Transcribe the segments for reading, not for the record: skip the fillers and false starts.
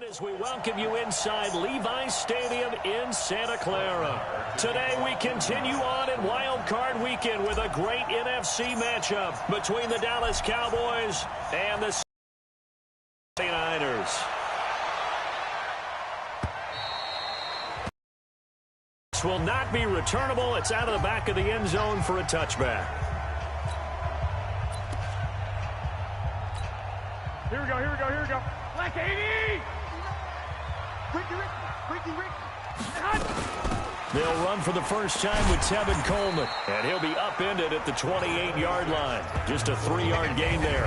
As we welcome you inside Levi's Stadium in Santa Clara. Today we continue on in Wild Card Weekend with a great NFC matchup between the Dallas Cowboys and the 49ers. This will not be returnable. It's out of the back of the end zone for a touchback. Here we go. Black 80! They'll run for the first time with Tevin Coleman, and he'll be upended at the 28-yard line. Just a 3-yard gain there.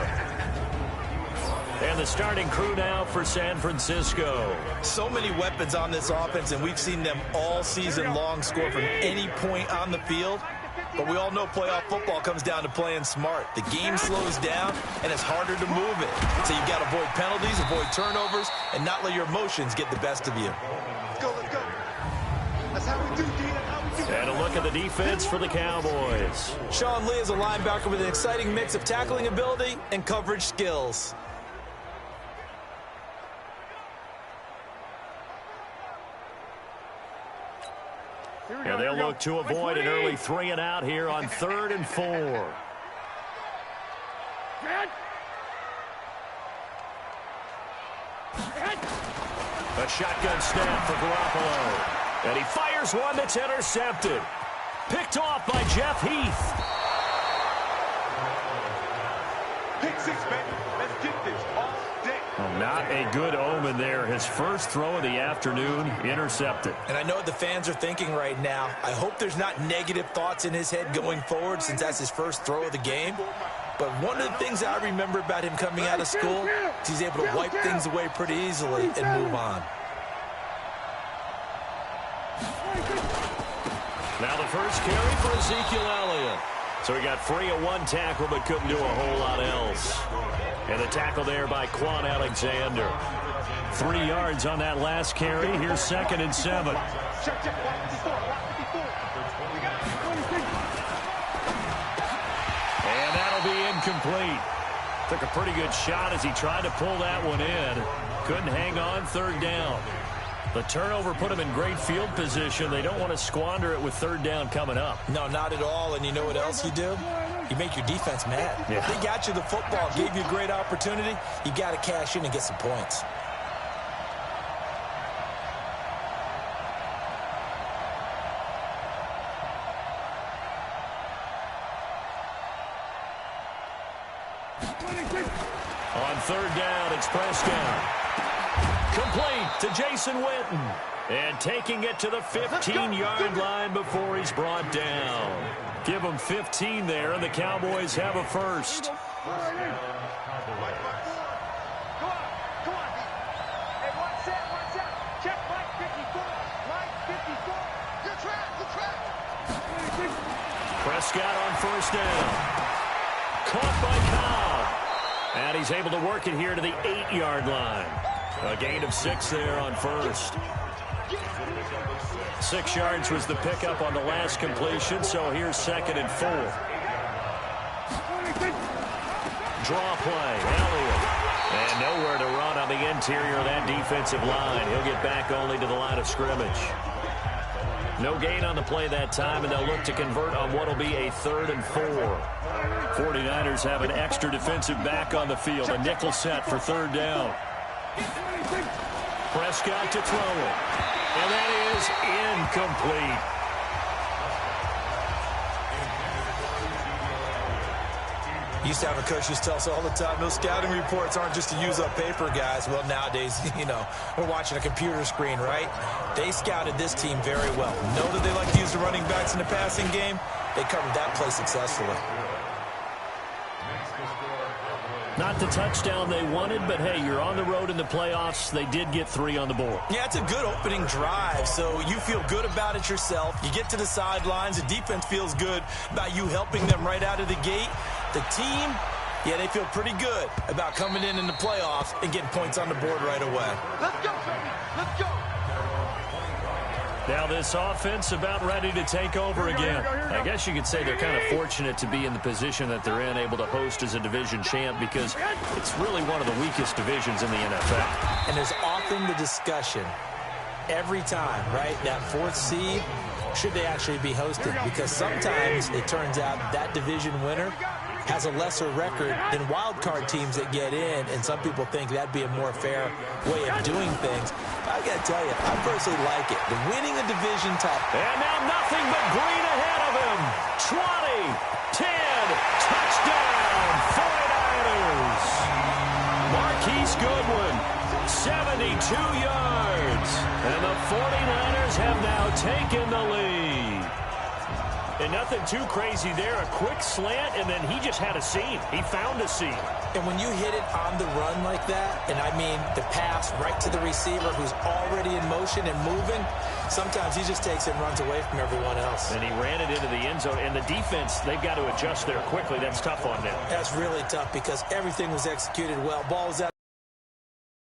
And the starting crew now for San Francisco. So many weapons on this offense, and we've seen them all season long score from any point on the field. But we all know playoff football comes down to playing smart. The game slows down, and it's harder to move it. So you've got to avoid penalties, avoid turnovers, and not let your emotions get the best of you. Let's go. That's how we do, Dean. And a look at the defense for the Cowboys. Sean Lee is a linebacker with an exciting mix of tackling ability and coverage skills. And they'll look to avoid an early 3 and out here on 3rd and 4. A shotgun snap for Garoppolo. And he fires one that's intercepted. Picked off by Jeff Heath. Pick 6, baby. Let's get this all day. Not a good omen there. His first throw of the afternoon intercepted. And I know what the fans are thinking right now. I hope there's not negative thoughts in his head going forward since that's his first throw of the game. But one of the things I remember about him coming out of school is he's able to wipe things away pretty easily and move on. Now the first carry for Ezekiel Elliott. So he got free of one tackle but couldn't do a whole lot else. And the tackle there by Quan Alexander. 3 yards on that last carry. Here's 2nd and 7. And that'll be incomplete. Took a pretty good shot as he tried to pull that one in. Couldn't hang on 3rd down. The turnover put them in great field position. They don't want to squander it with 3rd down coming up. No, not at all. And you know what else you do? You make your defense mad. Yeah. They got you the football, gave you a great opportunity. You got to cash in and get some points. On 3rd down, it's Prescott. Complete to Jason Witten. And taking it to the 15-yard line before he's brought down. Give him 15 there, and the Cowboys have a first. Go on. Hey, one set. Check Mike 54. Good track. Prescott on 1st down. Caught by Cobb. And he's able to work it here to the 8-yard line. A gain of 6 there on 1st. 6 yards was the pickup on the last completion, so here's 2nd and 4. Draw play, Elliott. And nowhere to run on the interior of that defensive line. He'll get back only to the line of scrimmage. No gain on the play that time, and they'll look to convert on what will be a 3rd and 4. 49ers have an extra defensive back on the field, a nickel set for 3rd down. Prescott to throw it. And that is incomplete. Used to have a coach who used to tell us all the time, those scouting reports aren't just to use up paper, guys. Well, nowadays, we're watching a computer screen, right? They scouted this team very well. Know that they like to use the running backs in the passing game. They covered that play successfully. Not the touchdown they wanted, but hey, you're on the road in the playoffs. They did get 3 on the board. Yeah, it's a good opening drive, so you feel good about it yourself. You get to the sidelines. The defense feels good about you helping them right out of the gate. The team, yeah, they feel pretty good about coming in the playoffs and getting points on the board right away. Let's go, baby. Let's go. Now this offense about ready to take over again. I guess you could say they're kind of fortunate to be in the position that they're in, able to host as a division champ, because it's really one of the weakest divisions in the NFL. And there's often the discussion every time, right, that fourth seed, should they actually be hosted? Because sometimes it turns out that division winner has a lesser record than wild card teams that get in, and some people think that'd be a more fair way of doing things. I got to tell you, I personally like it. The winning a division title. And now nothing but green ahead of him. 20, 10, touchdown, 49ers. Marquise Goodwin, 72 yards. And the 49ers have now taken the lead. And nothing too crazy there. A quick slant, and then he just had a seam. He found a seam. And when you hit it on the run like that, and I mean the pass right to the receiver who's already in motion and moving, sometimes he just takes it and runs away from everyone else. And he ran it into the end zone. And the defense, they've got to adjust there quickly. That's tough on them. That's really tough because everything was executed well. Ball was out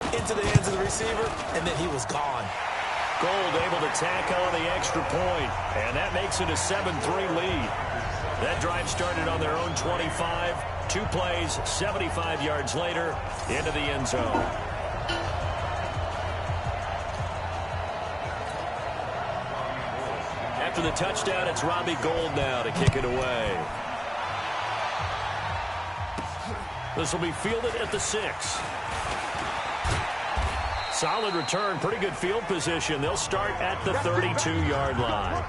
into the hands of the receiver, and then he was gone. Gold able to tack on the extra point, and that makes it a 7-3 lead. That drive started on their own 25. 2 plays, 75 yards later, into the end zone. After the touchdown, it's Robbie Gould now to kick it away. This will be fielded at the 6. Solid return, pretty good field position. They'll start at the 32-yard line.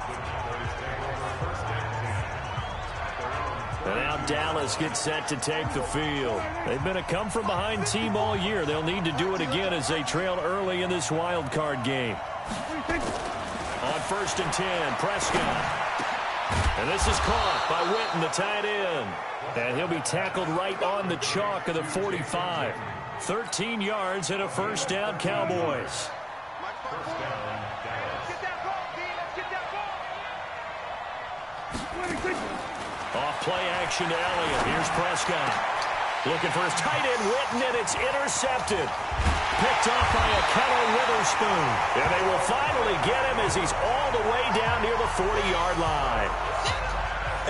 And now Dallas gets set to take the field. They've been a come-from-behind team all year. They'll need to do it again as they trail early in this wild card game. On 1st and 10, Prescott. And this is caught by Witten, the tight end. And he'll be tackled right on the chalk of the 45. 13 yards and a first down, Cowboys. Off play action to Elliott. Here's Prescott. Looking for his tight end, Witten, and it's intercepted. Picked off by a Keller Witherspoon. And they will finally get him as he's all the way down near the 40-yard line.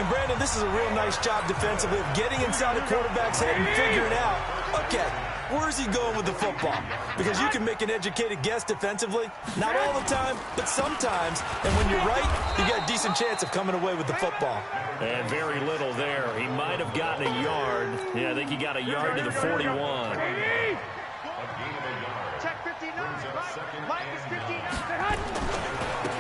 And, Brandon, this is a real nice job defensively of getting inside the quarterback's head and figuring out, okay, where's he going with the football? Because you can make an educated guess defensively. Not all the time, but sometimes. And when you're right, you got a decent chance of coming away with the football. And very little there. He might have gotten a yard. Yeah, I think he got a yard to the 41. Check 59. Minus 59.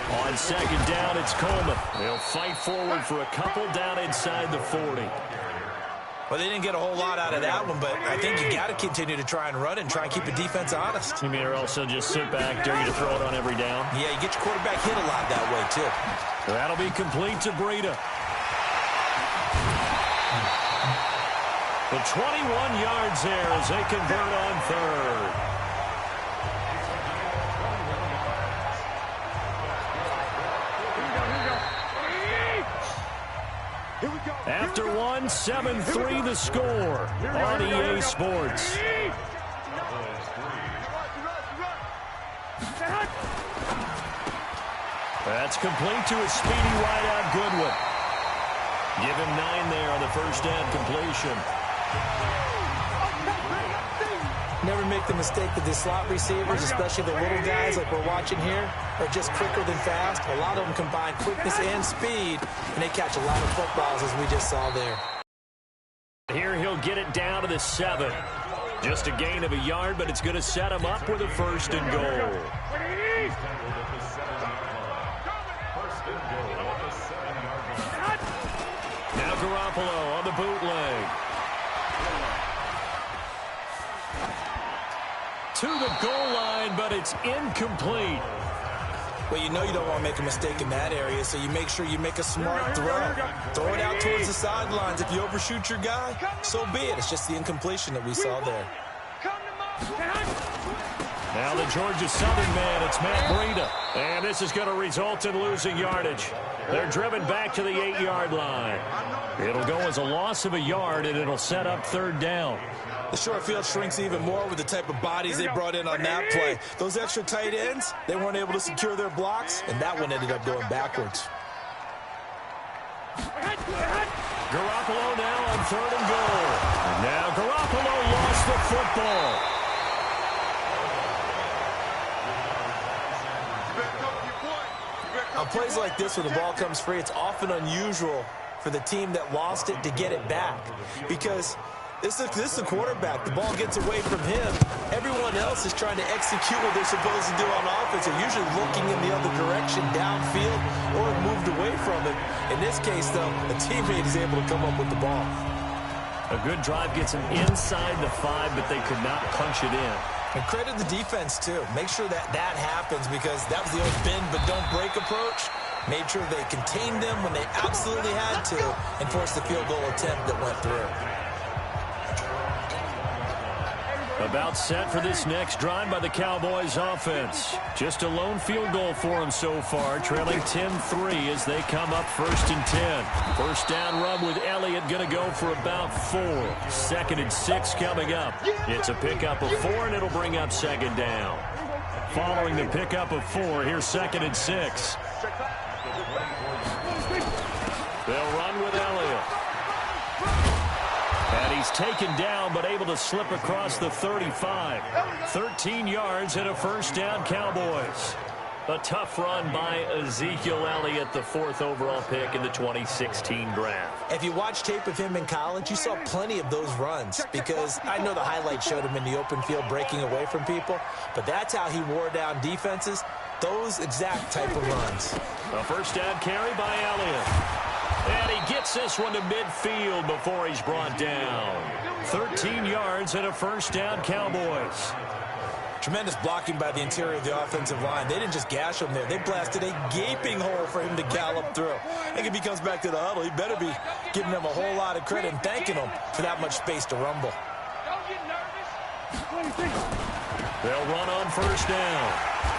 On second down, it's Coleman. They'll fight forward for a couple down inside the 40. Well, they didn't get a whole lot out of that one, but I think you got to continue to try and run and try and keep the defense honest. You mean or also just sit back, dare you to throw it on every down? Yeah, you get your quarterback hit a lot that way, too. That'll be complete to Breida. The 21 yards there as they convert on 3rd. After 1, 7-3 the score on EA Sports. That's complete to a speedy wideout Goodwin. Give him 9 there on the first down completion. Never make the mistake that the slot receivers, especially the little guys like we're watching here, are just quicker than fast. A lot of them combine quickness and speed, and they catch a lot of footballs, as we just saw there. Here he'll get it down to the 7. Just a gain of a yard, but it's going to set him up with a 1st and goal. Now Garoppolo on the bootleg. To the goal line, but it's incomplete. Well, you know you don't want to make a mistake in that area, so you make sure you make a smart throw. Throw it out towards the sidelines. If you overshoot your guy, so be it. It's just the incompletion that we saw there. Now the Georgia Southern man, it's Matt Breida. And this is going to result in losing yardage. They're driven back to the 8-yard line. It'll go as a loss of a yard, and it'll set up 3rd down. The short field shrinks even more with the type of bodies they brought in on that play. Those extra tight ends, they weren't able to secure their blocks, and that one ended up going backwards. Garoppolo now on 3rd and goal. And now Garoppolo lost the football. On plays like this, when the ball comes free, it's often unusual for the team that lost it to get it back. Because this is the quarterback. The ball gets away from him. Everyone else is trying to execute what they're supposed to do on offense. They're usually looking in the other direction, downfield, or moved away from it. In this case, though, a teammate is able to come up with the ball. A good drive gets them inside the 5, but they could not punch it in. And credit the defense, too. Make sure that happens, because that was the old bend but don't break approach. Made sure they contained them when they absolutely had to and forced the field goal attempt that went through. About set for this next drive by the Cowboys offense. Just a lone field goal for them so far, trailing 10-3 as they come up 1st and 10. First down run with Elliott going to go for about 4. 2nd and 6 coming up. It's a pickup of 4, and it'll bring up 2nd down. Following the pickup of 4, here's 2nd and 6. They'll run with Elliott. And he's taken down, but able to slip across the 35. 13 yards and a first down, Cowboys. A tough run by Ezekiel Elliott, the 4th overall pick in the 2016 draft. If you watch tape of him in college, you saw plenty of those runs, because I know the highlights showed him in the open field breaking away from people, but that's how he wore down defenses, those exact type of runs. A first down carry by Elliott. And he gets this one to midfield before he's brought down. 13 yards and a first down, Cowboys. Tremendous blocking by the interior of the offensive line. They didn't just gash him there. They blasted a gaping hole for him to gallop through. I think if he comes back to the huddle, he better be giving them a whole lot of credit and thanking them for that much space to rumble. They'll run on first down.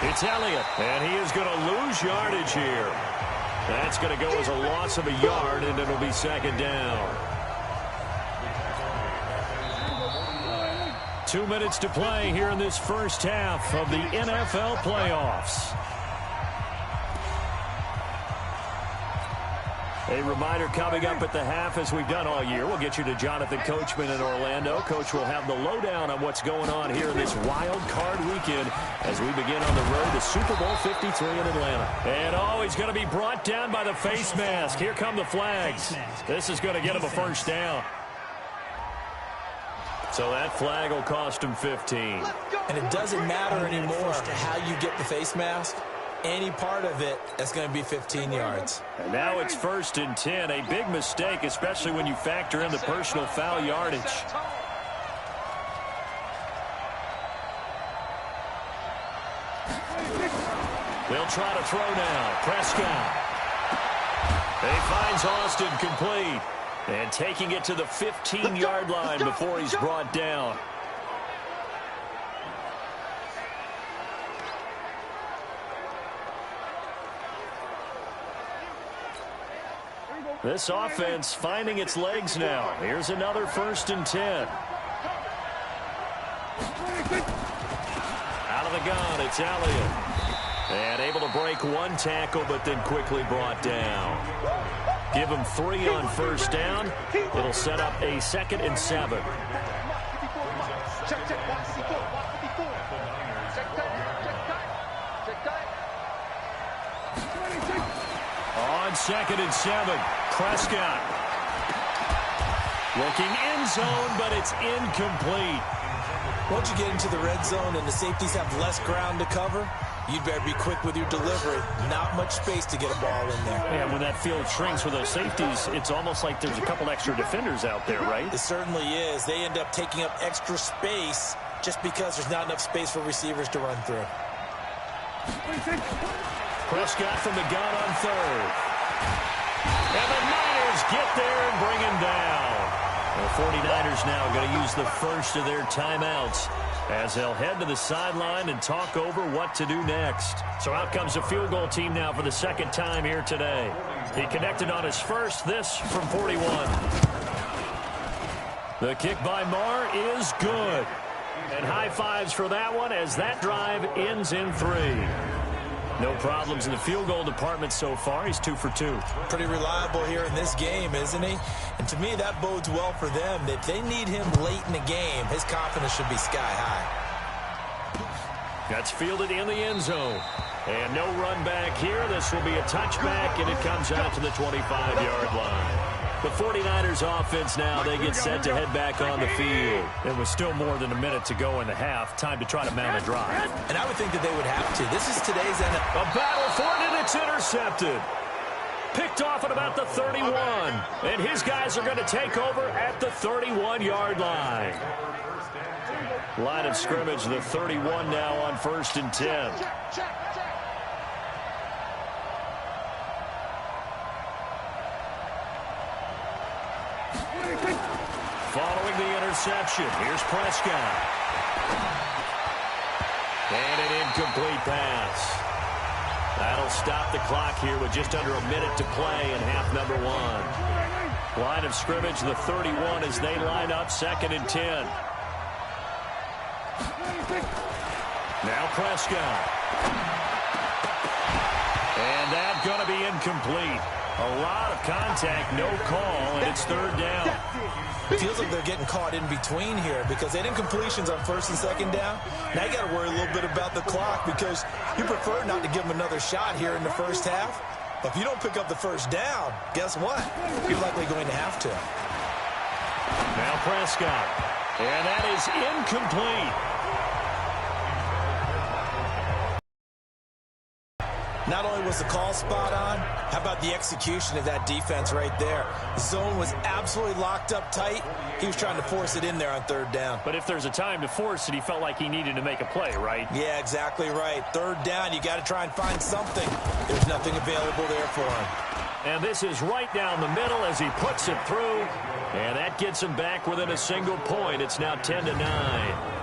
It's Elliott, and he is going to lose yardage here. That's going to go as a loss of a yard, and it'll be 2nd down. 2 minutes to play here in this first half of the NFL playoffs. A reminder coming up at the half, as we've done all year. We'll get you to Jonathan Coachman in Orlando. Coach will have the lowdown on what's going on here in this wild card weekend as we begin on the road to Super Bowl 53 in Atlanta. And he's going to be brought down by the face mask. Here come the flags. This is going to get him a first down. So that flag will cost him 15. And it doesn't matter anymore how you get the face mask. Any part of it, that's going to be 15 yards. And now it's 1st and 10. A big mistake, especially when you factor in the personal foul yardage. They'll try to throw now. Prescott. He finds Austin complete. And taking it to the 15-yard line before he's brought down. This offense finding its legs now. Here's another 1st and 10. Out of the gun, it's Elliott. And able to break one tackle, but then quickly brought down. Give him 3 on first down. It'll set up a 2nd and 7. On 2nd and 7, Prescott. Looking end zone, but it's incomplete. Once you get into the red zone and the safeties have less ground to cover, you'd better be quick with your delivery. Not much space to get a ball in there. Yeah, when that field shrinks with those safeties, it's almost like there's a couple extra defenders out there, right? It certainly is. They end up taking up extra space just because there's not enough space for receivers to run through. Prescott from the gun on 3rd. And the Niners get there and bring him down. The 49ers now going to use the first of their timeouts as they'll head to the sideline and talk over what to do next. So out comes the field goal team now for the 2nd time here today. He connected on his first, this from 41. The kick by Marr is good. And high fives for that one as that drive ends in 3. No problems in the field goal department so far. He's 2 for 2. Pretty reliable here in this game, isn't he? And to me, that bodes well for them. If they need him late in the game, his confidence should be sky high. That's fielded in the end zone. And no run back here. This will be a touchback, and it comes out to the 25-yard line. The 49ers offense now, they get set to head back on the field. It was still more than a minute to go in the half. Time to try to mount a drive. And I would think that they would have to. This is today's NFL. A battle for it, and it's intercepted. Picked off at about the 31. And his guys are going to take over at the 31-yard line. Line of scrimmage, the 31 now on 1st and 10. Following the interception, here's Prescott. And an incomplete pass. That'll stop the clock here with just under a minute to play in half number 1. Line of scrimmage, the 31 as they line up 2nd and 10. Now Prescott. And that's going to be incomplete. A lot of contact, no call, and it's 3rd down. It feels like they're getting caught in between here because they did incompletions on 1st and 2nd down. Now you got to worry a little bit about the clock because you prefer not to give them another shot here in the first half. But if you don't pick up the 1st down, guess what? You're likely going to have to. Now Prescott. And that is incomplete. Not only was the call spot on, how about the execution of that defense right there? The zone was absolutely locked up tight. He was trying to force it in there on 3rd down. But if there's a time to force it, he felt like he needed to make a play, right? Yeah, exactly right. 3rd down, you got to try and find something. There's nothing available there for him. And this is right down the middle as he puts it through. And that gets him back within a single point. It's now 10-9.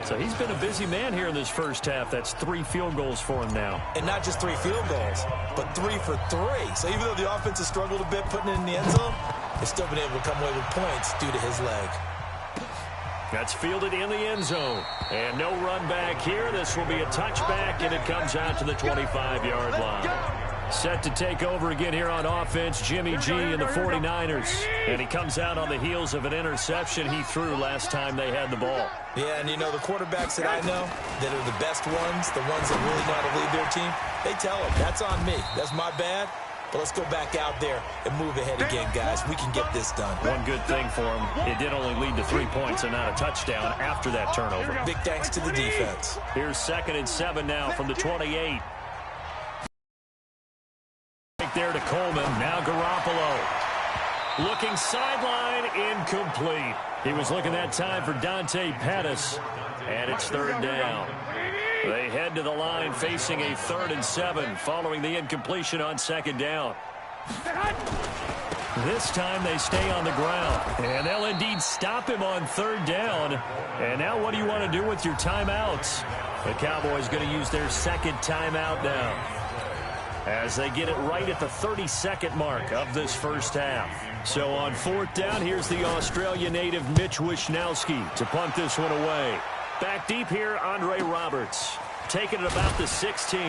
So he's been a busy man here in this first half. That's 3 field goals for him now. And not just 3 field goals, but 3 for 3. So even though the offense has struggled a bit putting it in the end zone, they've still been able to come away with points due to his leg. That's fielded in the end zone. And no run back here. This will be a touchback, and it comes out to the 25-yard line. Set to take over again here on offense, Jimmy G and the 49ers. And he comes out on the heels of an interception he threw last time they had the ball. Yeah, and you know, the quarterbacks that I know that are the best ones, the ones that really know how to lead their team, they tell them, that's on me. That's my bad. But let's go back out there and move ahead again, guys. We can get this done. One good thing for him, it did only lead to 3 points and not a touchdown after that turnover. Big thanks to the defense. Here's 2nd and 7 now from the 28. There to Coleman. Now Garoppolo. Looking sideline, incomplete. He was looking that time for Dante Pettis. And it's 3rd down. They head to the line facing a 3rd and 7 following the incompletion on 2nd down. This time they stay on the ground. And they'll indeed stop him on 3rd down. And now what do you want to do with your timeouts? The Cowboys going to use their 2nd timeout now, as they get it right at the 32nd mark of this first half. So on 4th down, here's the Australia native Mitch Wishnowsky to punt this one away. Back deep here, Andre Roberts. Taking it about the 16.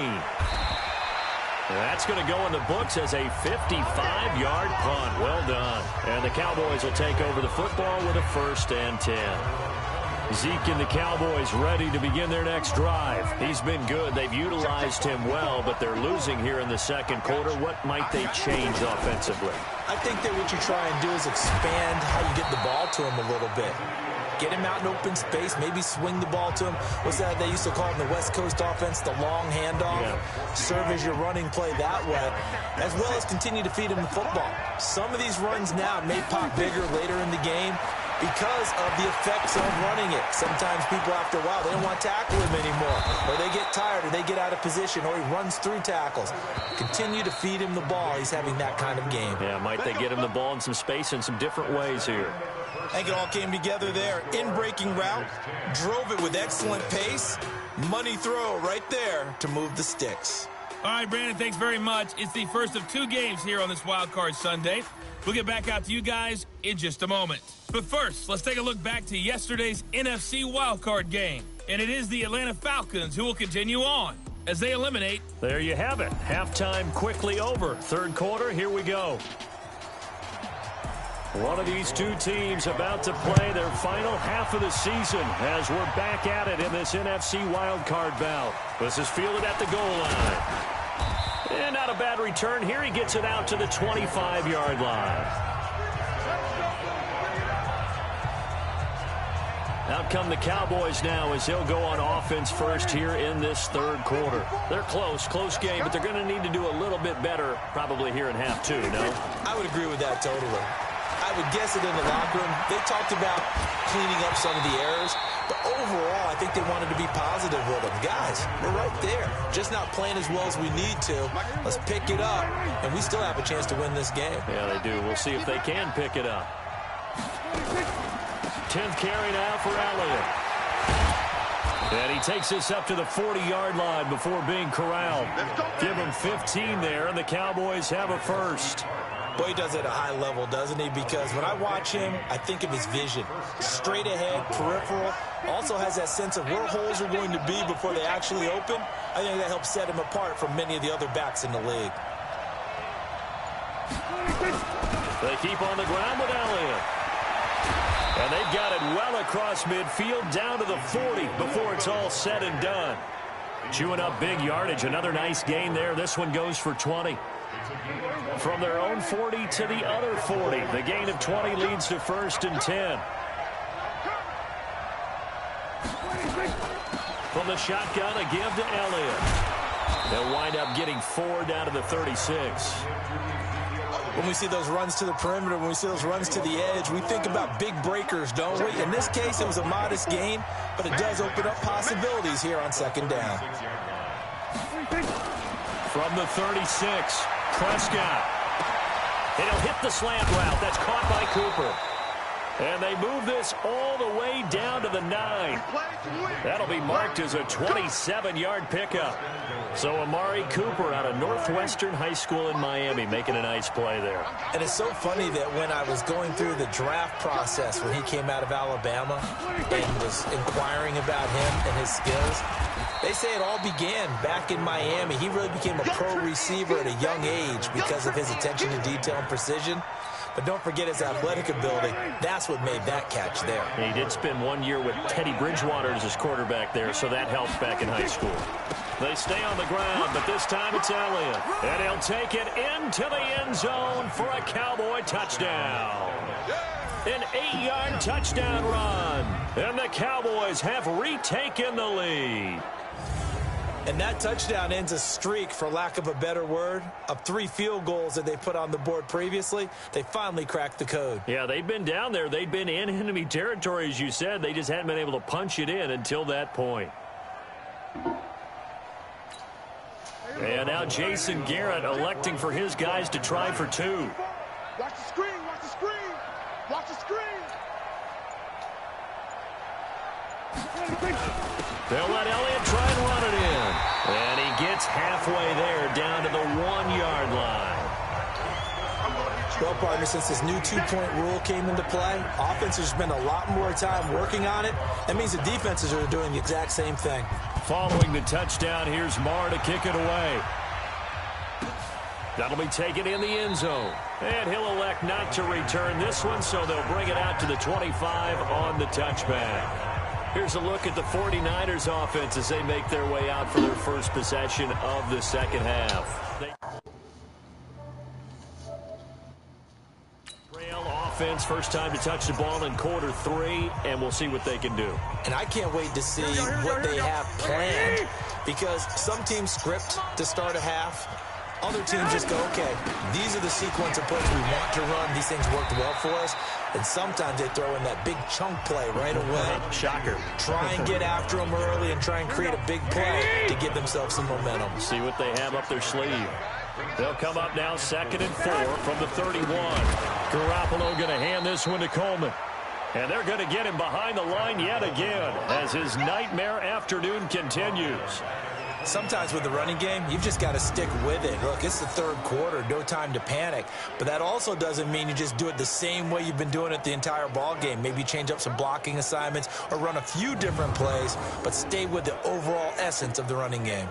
That's going to go in the books as a 55-yard punt. Well done. And the Cowboys will take over the football with a 1st and 10. Zeke and the Cowboys ready to begin their next drive. He's been good. They've utilized him well, but they're losing here in the 2nd quarter. What might they change offensively? I think that what you try and do is expand how you get the ball to him a little bit. Get him out in open space, maybe swing the ball to him. What's that they used to call in the West Coast offense, the long handoff? Yeah. Serve as your running play that way, as well as continue to feed him the football. Some of these runs now may pop bigger later in the game because of the effects of running it. Sometimes people, after a while, they don't want to tackle him anymore, or they get tired, or they get out of position, or he runs through tackles. Continue to feed him the ball. He's having that kind of game. Yeah, might they get him the ball in some space in some different ways here? I think it all came together there. In-breaking route, drove it with excellent pace. Money throw right there to move the sticks. All right, Brandon, thanks very much. It's the first of 2 games here on this Wild Card Sunday. We'll get back out to you guys in just a moment. But first, let's take a look back to yesterday's NFC wildcard game. And it is the Atlanta Falcons who will continue on as they eliminate. There you have it. Halftime quickly over. Third quarter, here we go. One of these two teams about to play their final half of the season as we're back at it in this NFC wildcard bout. This is fielded at the goal line. And not a bad return here. He gets it out to the 25-yard line. Out come the Cowboys now as they'll go on offense first here in this third quarter. They're close game, but they're going to need to do a little bit better probably here in half two, no? I would agree with that totally. I would guess it in the locker room. They talked about cleaning up some of the errors, but overall, I think they wanted to be positive with them. Guys, we're right there. Just not playing as well as we need to. Let's pick it up, and we still have a chance to win this game. Yeah, they do. We'll see if they can pick it up. 10th carry now for Elliott. And he takes this up to the 40-yard line before being corralled. Give him 15 there, and the Cowboys have a first. Boy, he does it at a high level, doesn't he? Because when I watch him, I think of his vision. Straight ahead, peripheral. Also has that sense of where holes are going to be before they actually open. I think that helps set him apart from many of the other backs in the league. They keep on the ground with Elliott. And they've got it well across midfield down to the 40 before it's all said and done. Chewing up big yardage. Another nice gain there. This one goes for 20. From their own 40 to the other 40. The gain of 20 leads to first and 10. From the shotgun, a give to Elliott. They'll wind up getting 4 down to the 36. When we see those runs to the perimeter, when we see those runs to the edge, we think about big breakers, don't we? In this case, it was a modest gain, but it does open up possibilities here on second down. From the 36, Prescott. And he'll hit the slant route. That's caught by Cooper. And they move this all the way down to the 9. That'll be marked as a 27-yard pickup. So Amari Cooper out of Northwestern High School in Miami making a nice play there. And it's so funny that when I was going through the draft process when he came out of Alabama and was inquiring about him and his skills, they say it all began back in Miami. He really became a pro receiver at a young age because of his attention to detail and precision. But don't forget his athletic ability. That's what made that catch there. He did spend 1 year with Teddy Bridgewater as his quarterback there, so that helped back in high school. They stay on the ground, but this time it's Elliott. And he'll take it into the end zone for a Cowboy touchdown. An 8-yard touchdown run. And the Cowboys have retaken the lead. And that touchdown ends a streak, for lack of a better word, of 3 field goals that they put on the board previously. They finally cracked the code. Yeah, they've been down there. They've been in enemy territory, as you said. They just hadn't been able to punch it in until that point. And now Jason Garrett electing for his guys to try for 2. Watch the screen, watch the screen, watch the screen. They'll let Elliott try and run it in. And he gets halfway there down to the 1-yard line. Well, partner, since this new 2-point rule came into play, offenses spend a lot more time working on it. That means the defenses are doing the exact same thing. Following the touchdown, here's Marr to kick it away. That'll be taken in the end zone. And he'll elect not to return this one, so they'll bring it out to the 25 on the touchback. Here's a look at the 49ers offense as they make their way out for their first possession of the second half. Offense, first time to touch the ball in quarter 3, and we'll see what they can do. And I can't wait to see what they have planned, because some teams script to start a half. Other teams just go, okay, these are the sequence of plays we want to run. These things worked well for us. And sometimes they throw in that big chunk play right away. Shocker. Try and get after them early and try and create a big play to give themselves some momentum. See what they have up their sleeve. They'll come up now 2nd and 4 from the 31. Garoppolo going to hand this one to Coleman. And they're going to get him behind the line yet again as his nightmare afternoon continues. Sometimes with the running game, you've just got to stick with it. Look, it's the third quarter, no time to panic. But that also doesn't mean you just do it the same way you've been doing it the entire ball game. Maybe change up some blocking assignments or run a few different plays, but stay with the overall essence of the running game.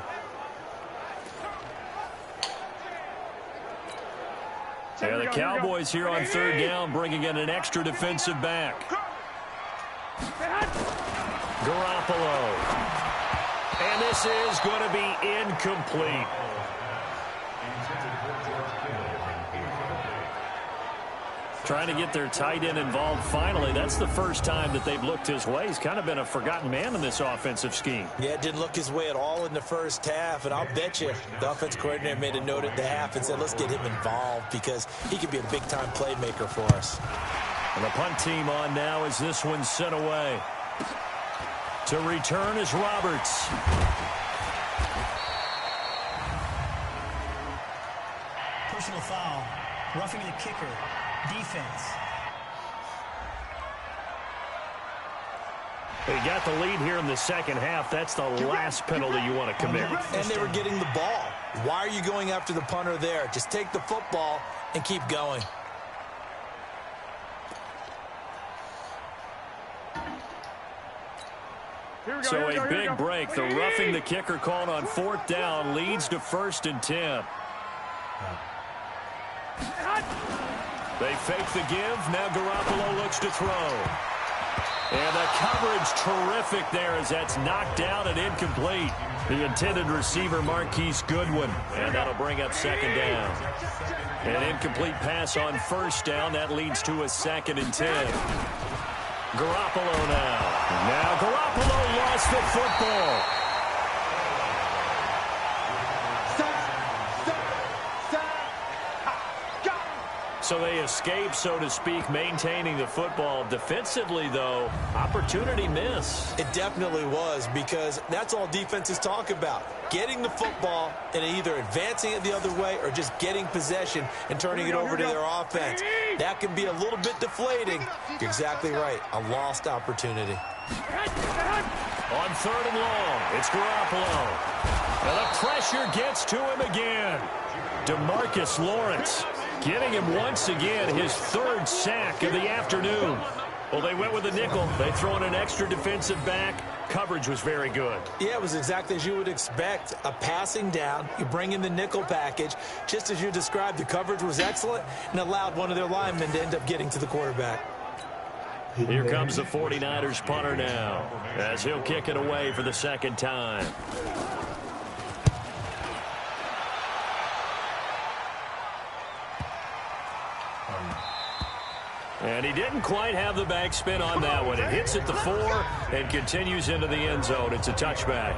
Yeah, the Cowboys here on third down, bringing in an extra defensive back. Garoppolo. And this is going to be incomplete. Trying to get their tight end involved finally. That's the first time that they've looked his way. He's kind of been a forgotten man in this offensive scheme. Yeah, it didn't look his way at all in the first half. And I'll bet you the offense coordinator made a note at the half and said, let's get him involved because he could be a big-time playmaker for us. And the punt team on now as this one's sent away. To return is Roberts. Personal foul. Roughing the kicker. Defense. They got the lead here in the second half. That's the last penalty you want to commit. And they were getting the ball. Why are you going after the punter there? Just take the football and keep going. So a big break. The roughing the kicker called on fourth down leads to 1st and 10. They fake the give. Now Garoppolo looks to throw. And the coverage terrific there as that's knocked down and incomplete. The intended receiver, Marquise Goodwin. And that'll bring up 2nd down. An incomplete pass on 1st down. That leads to a 2nd and 10. Garoppolo now. Now Garoppolo lost the football. So they escape, so to speak, maintaining the football. Defensively, though, opportunity miss. It definitely was because that's all defenses talk about. Getting the football and either advancing it the other way or just getting possession and turning it over to their offense. That can be a little bit deflating. You're exactly right. A lost opportunity. On 3rd and long, it's Garoppolo. And the pressure gets to him again. DeMarcus Lawrence getting him once again, his 3rd sack of the afternoon. Well, they went with a nickel. They throw in an extra defensive back. Coverage was very good. Yeah, it was exactly as you would expect. A passing down. You bring in the nickel package. Just as you described, the coverage was excellent and allowed one of their linemen to end up getting to the quarterback. Here comes the 49ers punter now as he'll kick it away for the 2nd time. And he didn't quite have the backspin on that one. It hits at the 4 and continues into the end zone. It's a touchback.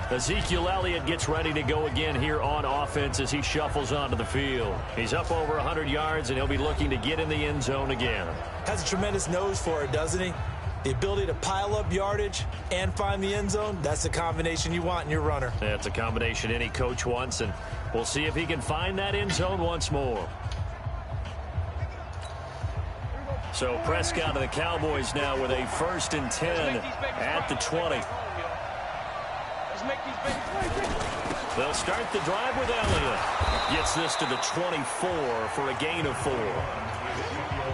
Ezekiel Elliott gets ready to go again here on offense as he shuffles onto the field. He's up over 100 yards, and he'll be looking to get in the end zone again. Has a tremendous nose for it, doesn't he? The ability to pile up yardage and find the end zone, that's the combination you want in your runner. That's a combination any coach wants, and we'll see if he can find that end zone once more. So Prescott of the Cowboys now with a 1st and 10 at the 20. They'll start the drive with Elliott. Gets this to the 24 for a gain of 4.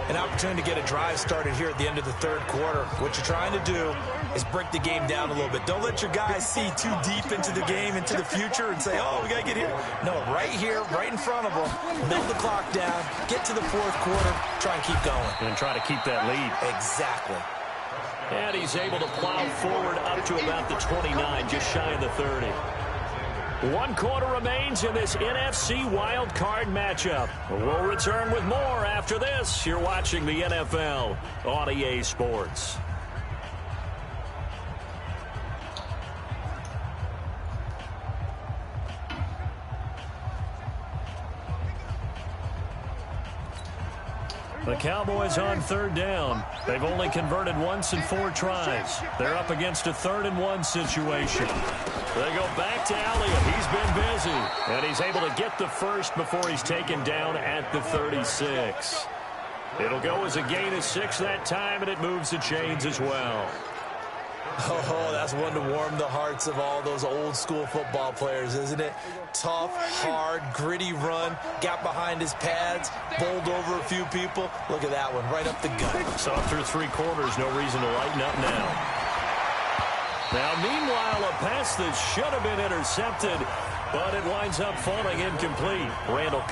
An opportunity to get a drive started here at the end of the 3rd quarter. What you're trying to do is break the game down a little bit. Don't let your guys see too deep into the game, into the future, and say, oh, we got to get here. No, right here, right in front of them. Melt the clock down, get to the 4th quarter, try and keep going. And try to keep that lead. Exactly. And he's able to plow forward up to about the 29, just shy of the 30. 1 quarter remains in this NFC Wild Card matchup. We'll return with more after this. You're watching the NFL on EA Sports. The Cowboys on 3rd down. They've only converted once in 4 tries. They're up against a 3rd and 1 situation. They go back to Elliott. He's been busy. And he's able to get the first before he's taken down at the 36. It'll go as a gain of 6 that time, and it moves the chains as well. Oh, that's one to warm the hearts of all those old-school football players, isn't it? Tough, hard, gritty run, got behind his pads, bowled over a few people. Look at that one, right up the gut. So through 3 quarters, no reason to lighten up now. Now, meanwhile, a pass that should have been intercepted, but it winds up falling incomplete. Randall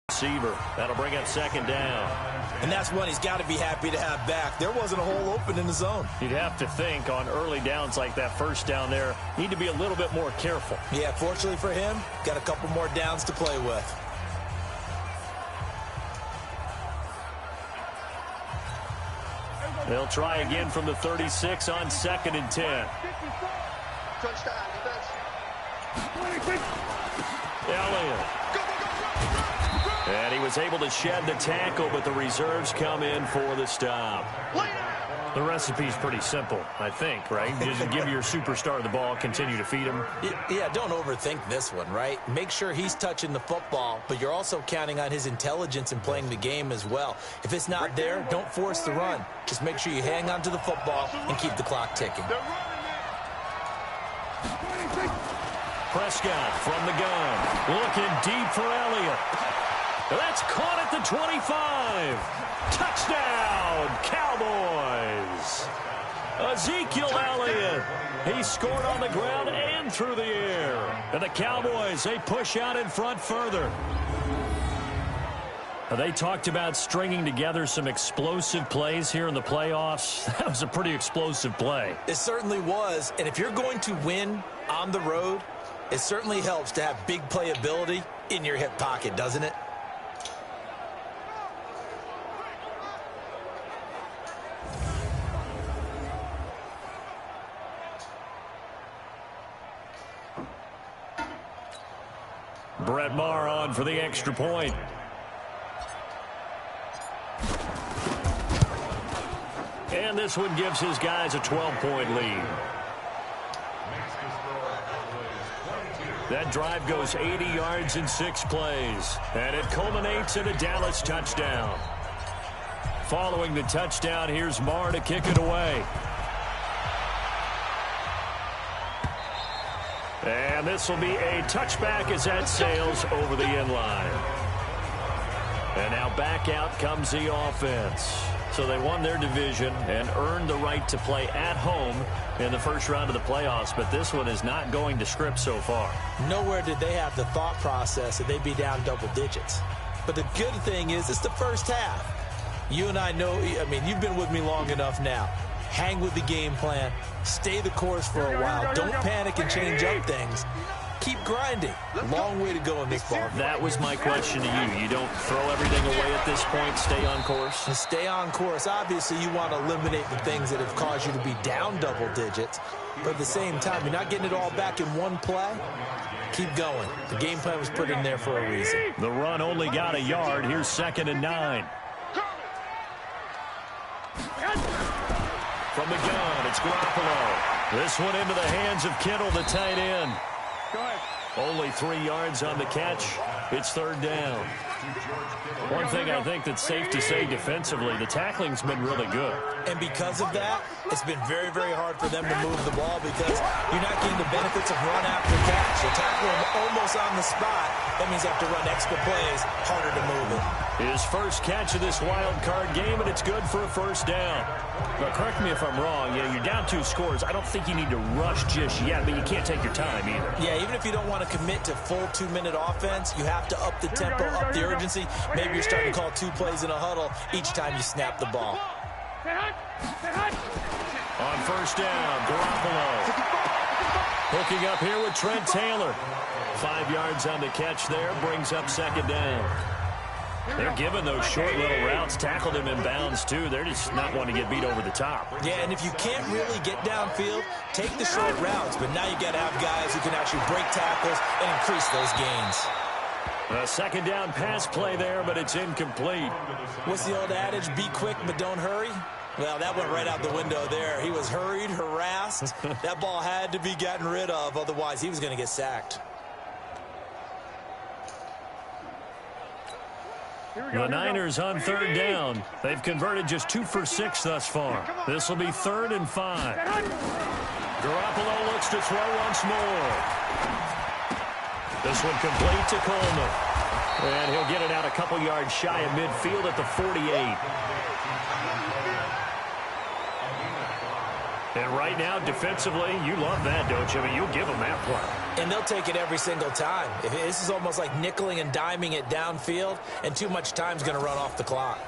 receiver. That'll bring up 2nd down. And that's one he's got to be happy to have back. There wasn't a hole open in the zone. You'd have to think on early downs like that 1st down there, need to be a little bit more careful. Yeah, fortunately for him, got a couple more downs to play with. They'll try again from the 36 on 2nd and 10. Elliott. And he was able to shed the tackle, but the reserves come in for the stop. The recipe's pretty simple, I think, right? Just give your superstar the ball, continue to feed him. Yeah, don't overthink this one, right? Make sure he's touching the football, but you're also counting on his intelligence in playing the game as well. If it's not there, don't force the run. Just make sure you hang on to the football and keep the clock ticking. Prescott from the gun, looking deep for Elliott. That's caught at the 25. Touchdown, Cowboys. Ezekiel Elliott. He scored on the ground and through the air. And the Cowboys, they push out in front further. They talked about stringing together some explosive plays here in the playoffs. That was a pretty explosive play. It certainly was. And if you're going to win on the road, it certainly helps to have big playability in your hip pocket, doesn't it? Brett Maher on for the extra point. And this one gives his guys a 12-point lead. That drive goes 80 yards in 6 plays. And it culminates in a Dallas touchdown. Following the touchdown, here's Maher to kick it away. And this will be a touchback as that sails over the end line. And now back out comes the offense. So they won their division and earned the right to play at home in the first round of the playoffs. But this one is not going to script so far. Nowhere did they have the thought process that they'd be down double digits. But the good thing is it's the first half. You and I know, I mean, you've been with me long enough now. Hang with the game plan. Stay the course for a while. Don't panic and change up things. Keep grinding. Long way to go in this ball. That was my question to you. You don't throw everything away at this point. Stay on course. And stay on course. Obviously, you want to eliminate the things that have caused you to be down double digits. But at the same time, you're not getting it all back in one play. Keep going. The game plan was put in there for a reason. The run only got a yard. Here's 2nd and 9. From the gun, it's Garoppolo. This one into the hands of Kittle, the tight end. Only 3 yards on the catch. It's 3rd down. One thing I think that's safe to say defensively, the tackling's been really good. And because of that, it's been very, very hard for them to move the ball because you're not getting the benefits of run after catch. You tackle them almost on the spot. That means you have to run extra plays, harder to move it. His first catch of this wild card game, and it's good for a 1st down. Now, correct me if I'm wrong. Yeah, you're down 2 scores. I don't think you need to rush just yet, but you can't take your time either. Yeah, even if you don't want to commit to full 2-minute offense, you have to up the tempo, up the urgency. Maybe you're starting to call 2 plays in a huddle each time you snap the ball. On 1st down, Garoppolo. Hooking up here with Trent Taylor. 5 yards on the catch there, brings up 2nd down. They're giving those short little routes, tackled him in bounds too. They're just not wanting to get beat over the top. Yeah, and if you can't really get downfield, take the short routes. But now you got to have guys who can actually break tackles and increase those gains. A 2nd down pass play there, but it's incomplete. What's the old adage? Be quick, but don't hurry. Well, that went right out the window there. He was hurried, harassed. That ball had to be gotten rid of, otherwise he was going to get sacked. The Niners on third down. They've converted just 2 for 6 thus far. This will be 3rd and 5. Garoppolo looks to throw once more. This one complete to Coleman. And he'll get it out a couple yards shy of midfield at the 48. And right now, defensively, you love that, don't you? I mean, you'll give them that play. And they'll take it every single time. This is almost like nickeling and diming it downfield, and too much time's going to run off the clock.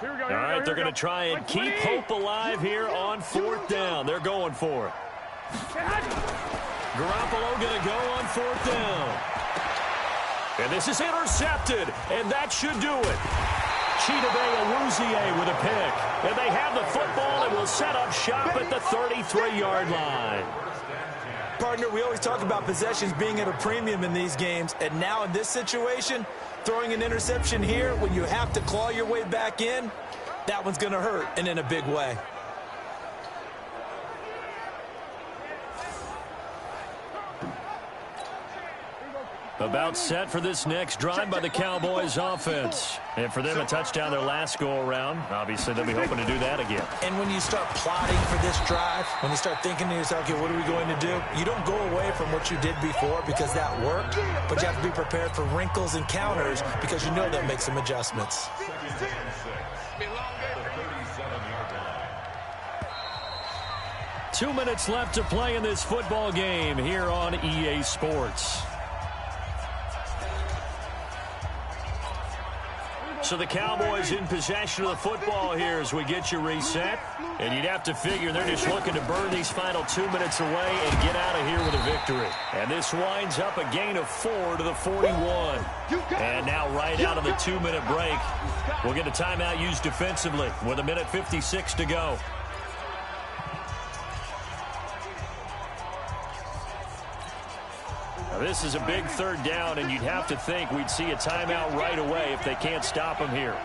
All right, they're going to try and keep hope alive here on 4th down. They're going for it. Garoppolo going to go on 4th down. And this is intercepted, and that should do it. Chidobe Awuzie with a pick. And they have the football and will set up shop at the 33-yard line. Partner, we always talk about possessions being at a premium in these games, and now in this situation, throwing an interception here when you have to claw your way back in, that one's going to hurt, and in a big way. About set for this next drive by the Cowboys offense. And for them, a touchdown their last go-around. Obviously, they'll be hoping to do that again. And when you start plotting for this drive, when you start thinking to yourself, okay, what are we going to do? You don't go away from what you did before because that worked, but you have to be prepared for wrinkles and counters because you know they'll make some adjustments. 2 minutes left to play in this football game here on EA Sports. So the Cowboys in possession of the football here as we get you reset. And you'd have to figure they're just looking to burn these final 2 minutes away and get out of here with a victory. And this winds up a gain of 4 to the 41. And now right out of the 2-minute break, we'll get a timeout used defensively with 1:56 to go. This is a big 3rd down, and you'd have to think we'd see a timeout right away if they can't stop him here.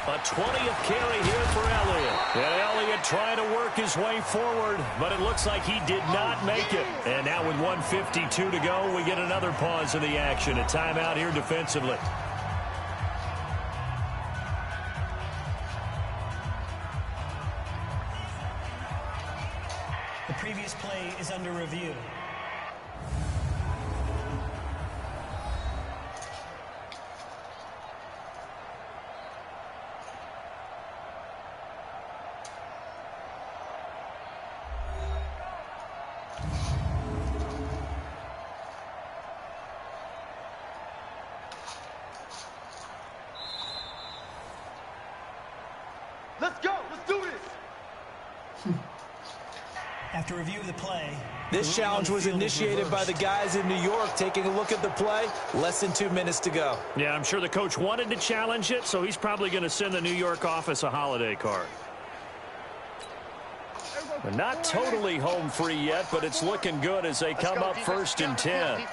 A 20th carry here for Elliott. And Elliott trying to work his way forward, but it looks like he did not make it. And now with 1:52 to go, we get another pause in the action. A timeout here defensively. The previous play is under review. Let's go. Let's do this. After review of the play, this challenge was initiated by the guys in New York. Taking a look at the play, less than 2 minutes to go. Yeah, I'm sure the coach wanted to challenge it, so he's probably going to send the New York office a holiday card. They're not totally home free yet, but it's looking good as they come up 1st and 10.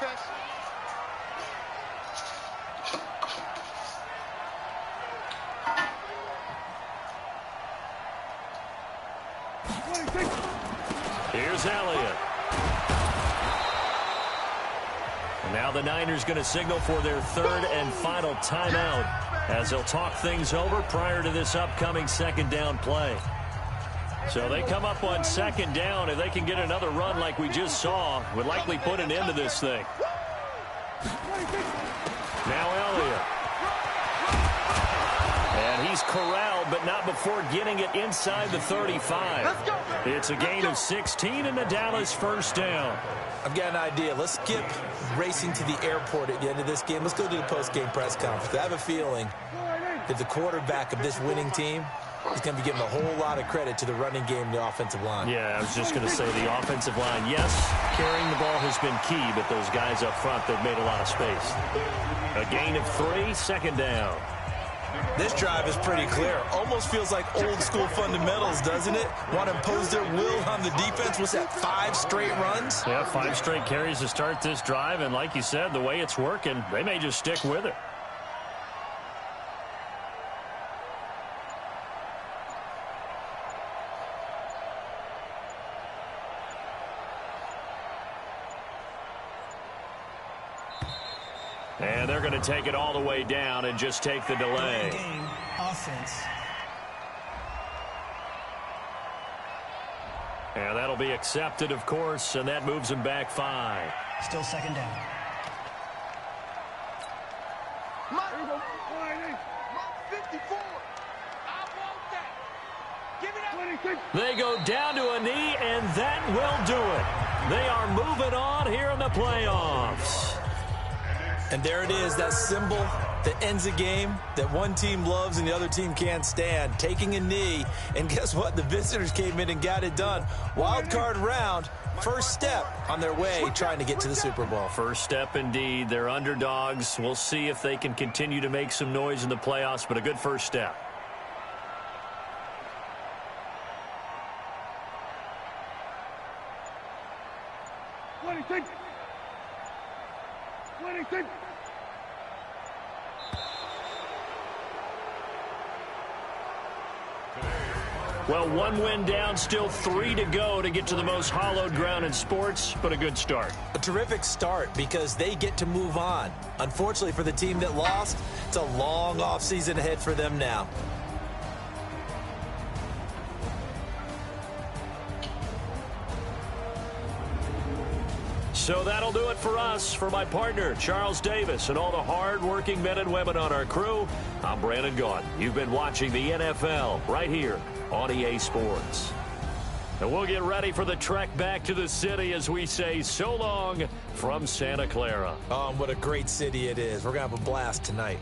Here's Elliott. And now the Niners going to signal for their 3rd and final timeout as they'll talk things over prior to this upcoming 2nd down play. So they come up on 2nd down. If they can get another run like we just saw, would likely put an end to this thing. Now Elliott. And he's corralled, but not before getting it inside the 35. It's a gain of 16 and the Dallas 1st down. I've got an idea. Let's skip racing to the airport at the end of this game. Let's go to the post-game press conference. I have a feeling that the quarterback of this winning team is going to be giving a whole lot of credit to the running game and the offensive line. Yeah, I was just going to say the offensive line, yes, carrying the ball has been key, but those guys up front, they've made a lot of space. A gain of 3, 2nd down. This drive is pretty clear. Almost feels like old-school fundamentals, doesn't it? Want to impose their will on the defense. What's that, 5 straight runs? Yeah, 5 straight carries to start this drive, and like you said, the way it's working, they may just stick with it. And they're going to take it all the way down and just take the delay. Game, offense. And that'll be accepted, of course, and that moves him back 5. Still second down. Mark 54. I want that. Give it up. They go down to a knee, and that will do it. They are moving on here in the playoffs. And there it is, that symbol that ends a game that one team loves and the other team can't stand. Taking a knee, and guess what? The visitors came in and got it done. Wild card round, first step on their way trying to get to the Super Bowl. First step indeed. They're underdogs. We'll see if they can continue to make some noise in the playoffs, but a good first step. Well, one win down, still 3 to go to get to the most hallowed ground in sports, but a good start. A terrific start because they get to move on. Unfortunately for the team that lost, it's a long offseason ahead for them now. So that'll do it for us. For my partner, Charles Davis, and all the hard-working men and women on our crew, I'm Brandon Gaudin. You've been watching the NFL right here on EA Sports. And we'll get ready for the trek back to the city as we say so long from Santa Clara. Oh, what a great city it is. We're going to have a blast tonight.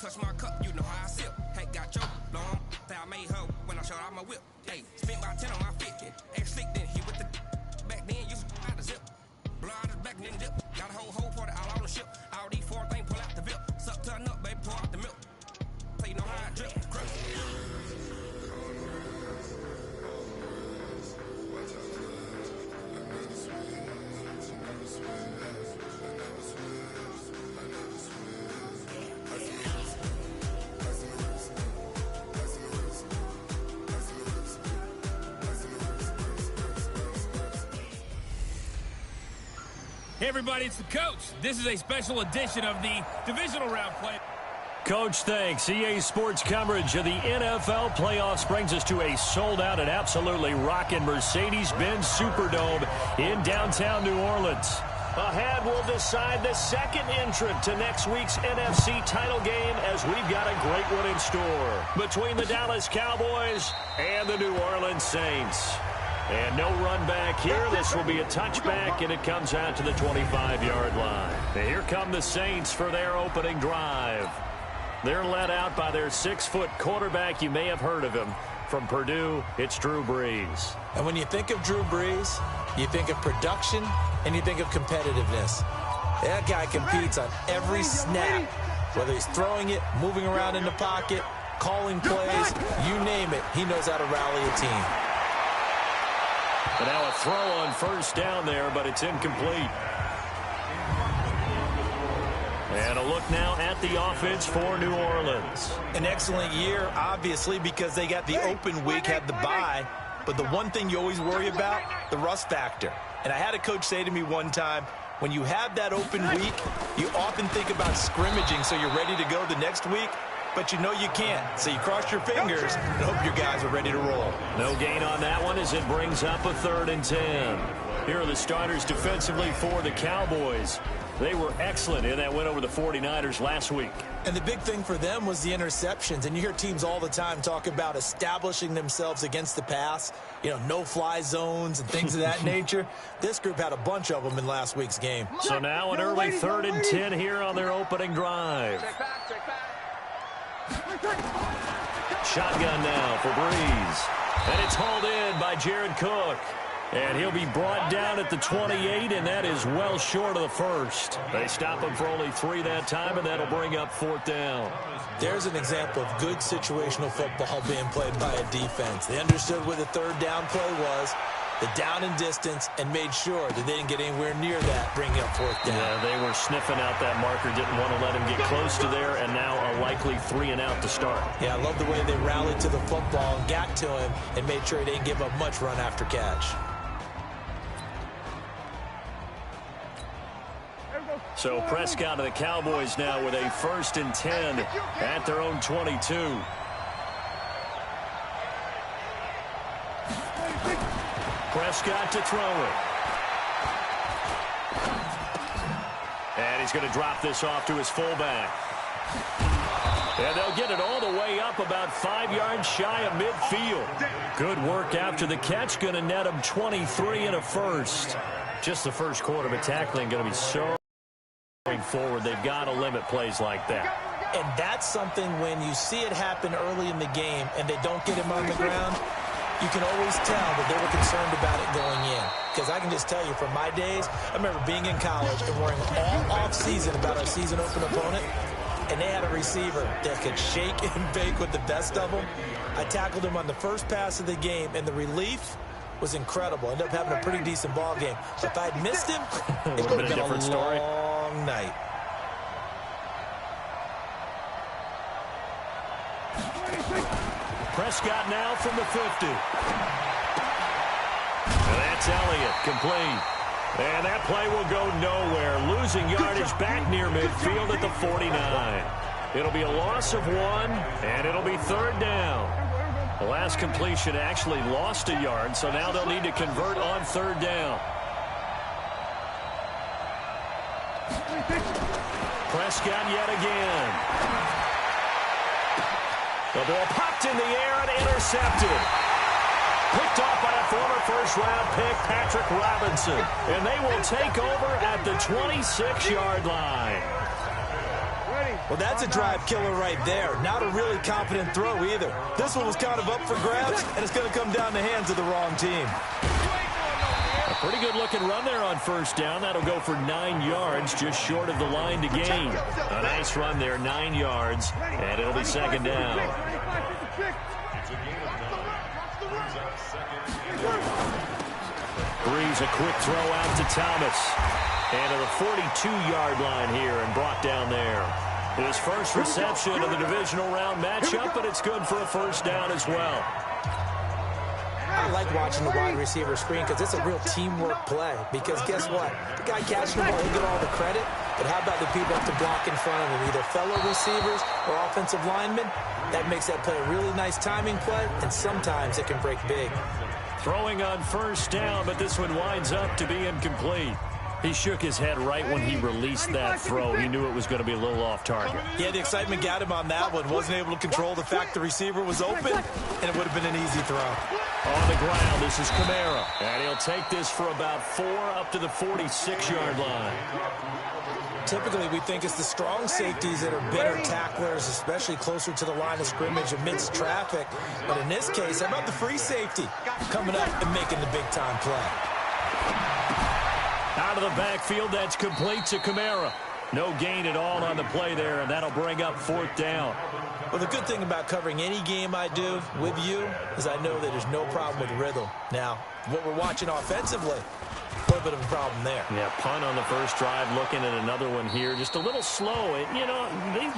Touch my cup, you know how I sip. Hey, got your long. I made her when I showed out my whip. Hey, spent about 10 on my 50. Ex slick, then he with the back then used to out the zip. Blow out his back, then dip. Got a whole party all on the ship. All these 4 things pull out the VIP. Suck, turn up, baby, pour out the milk. So you know how I drip. Crush. Hey everybody, it's the coach. This is a special edition of the divisional round play. Coach, thanks. EA Sports coverage of the NFL playoffs brings us to a sold-out and absolutely rocking Mercedes-Benz Superdome in downtown New Orleans. Ahead, we'll decide the second entrant to next week's NFC title game as we've got a great one in store between the Dallas Cowboys and the New Orleans Saints. And no run back here. This will be a touchback, and it comes out to the 25-yard line. And here come the Saints for their opening drive. They're led out by their 6-foot quarterback. You may have heard of him. From Purdue, it's Drew Brees. And when you think of Drew Brees, you think of production and you think of competitiveness. That guy competes on every snap, whether he's throwing it, moving around in the pocket, calling plays, you name it, he knows how to rally a team. But now a throw on first down there, but it's incomplete. And a look now at the offense for New Orleans. An excellent year, obviously, because they got the open week, had the bye. But the one thing you always worry about, the rust factor. And I had a coach say to me one time, when you have that open week, you often think about scrimmaging so you're ready to go the next week. But you know you can't. So you cross your fingers and hope your guys are ready to roll. No gain on that one as it brings up a 3rd and 10. Here are the starters defensively for the Cowboys. They were excellent in that win over the 49ers last week. And the big thing for them was the interceptions. And you hear teams all the time talk about establishing themselves against the pass, you know, no-fly zones and things of that nature. This group had a bunch of them in last week's game. So now an early 3rd and 10 here on their opening drive. Shotgun now for Brees. And it's hauled in by Jared Cook. And he'll be brought down at the 28, and that is well short of the first. They stop him for only 3 that time, and that'll bring up 4th down. There's an example of good situational football being played by a defense. They understood where the 3rd down play was, the down and distance, and made sure that they didn't get anywhere near that, bringing up 4th down. Yeah, they were sniffing out that marker, didn't want to let him get close to there, and now a likely 3 and out to start. Yeah, I love the way they rallied to the football and got to him and made sure he didn't give up much run after catch. So Prescott of the Cowboys now with a 1st and 10 at their own 22. Prescott to throw it. And he's going to drop this off to his fullback. And they'll get it all the way up about 5 yards shy of midfield. Good work after the catch. Going to net him 23 and a first. Just the first quarter, but tackling going to be so forward. They've got to limit plays like that. And that's something when you see it happen early in the game and they don't get him on the ground, you can always tell that they were concerned about it going in. Because I can just tell you from my days, I remember being in college and worrying all off-season about our season open opponent, and they had a receiver that could shake and bake with the best of them. I tackled him on the first pass of the game, and the relief was incredible. Ended up having a pretty decent ball game. But if I'd missed him, it would have been a different story. Long night. Prescott now from the 50. And that's Elliott, complete. And that play will go nowhere. Losing yardage back near midfield at the 49. It'll be a loss of 1, and it'll be 3rd down. The last completion actually lost a yard, so now they'll need to convert on 3rd down. Prescott yet again. The ball popped in the air and intercepted. Picked off by a former first-round pick, Patrick Robinson. And they will take over at the 26-yard line. Well, that's a drive killer right there. Not a really confident throw either. This one was kind of up for grabs, and it's going to come down the hands of the wrong team. A pretty good-looking run there on 1st down. That'll go for 9 yards, just short of the line to gain. A nice run there, 9 yards, and it'll be 2nd down. Brees, a quick throw out to Thomas. And to the 42-yard line here and brought down there. His first reception of the divisional round matchup, but it's good for a 1st down as well. I like watching the wide receiver screen because it's a real teamwork play. Because guess what? The guy catching the ball, he'll get all the credit. But how about the people up to block in front of him, either fellow receivers or offensive linemen? That makes that play a really nice timing play, and sometimes it can break big. Throwing on 1st down, but this one winds up to be incomplete. He shook his head right when he released that throw. He knew it was going to be a little off target. Yeah, the excitement got him on that one. Wasn't able to control the fact the receiver was open, and it would have been an easy throw. On the ground, this is Kamara. And he'll take this for about 4 up to the 46-yard line. typically we think it's the strong safeties that are better tacklers, especially closer to the line of scrimmage amidst traffic. But in this case, how about the free safety coming up and making the big-time play? Out of the backfield, that's complete to Kamara. No gain at all on the play there, and that'll bring up 4th down. Well, the good thing about covering any game I do with you is I know that there's no problem with rhythm. Now, what we're watching offensively, a little bit of a problem there. Yeah, punt on the first drive, looking at another one here. Just a little slow. You know,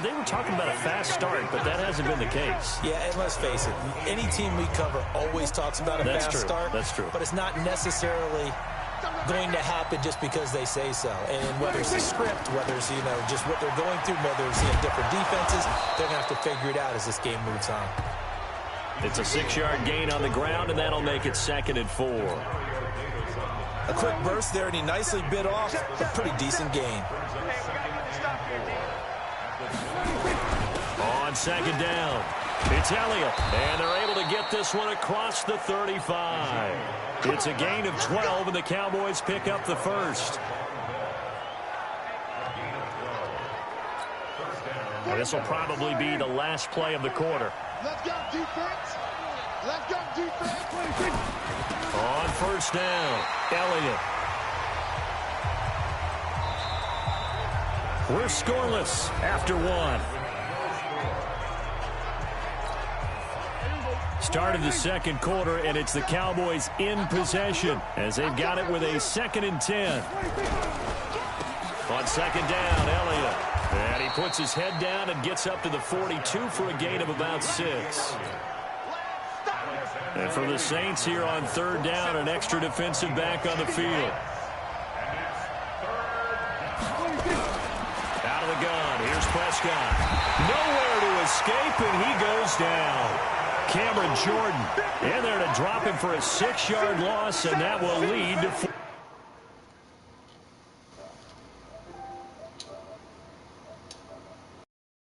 they were talking about a fast start, but that hasn't been the case. Yeah, and let's face it, any team we cover always talks about a fast start. That's true. But it's not necessarily going to happen just because they say so. And whether it's a script, whether it's, you know, just what they're going through, whether it's different defenses, they're going to have to figure it out as this game moves on. It's a 6-yard gain on the ground, and that'll make it 2nd and 4. A quick burst there, and he nicely bit off a pretty decent gain. On 2nd down, it's Elliott, and they're able to get this one across the 35. It's a gain of 12, and the Cowboys pick up the first. And this will probably be the last play of the quarter. Let's go, defense. Let's go, defense. On 1st down, Elliott. We're scoreless after 1. Started the 2nd quarter, and it's the Cowboys in possession as they've got it with a 2nd and 10. On 2nd down, Elliott. And he puts his head down and gets up to the 42 for a gain of about 6. And for the Saints here on 3rd down, an extra defensive back on the field. Out of the gun, here's Prescott. Nowhere to escape, and he goes down. Cameron Jordan in there to drop him for a 6-yard loss, and that will lead to 4.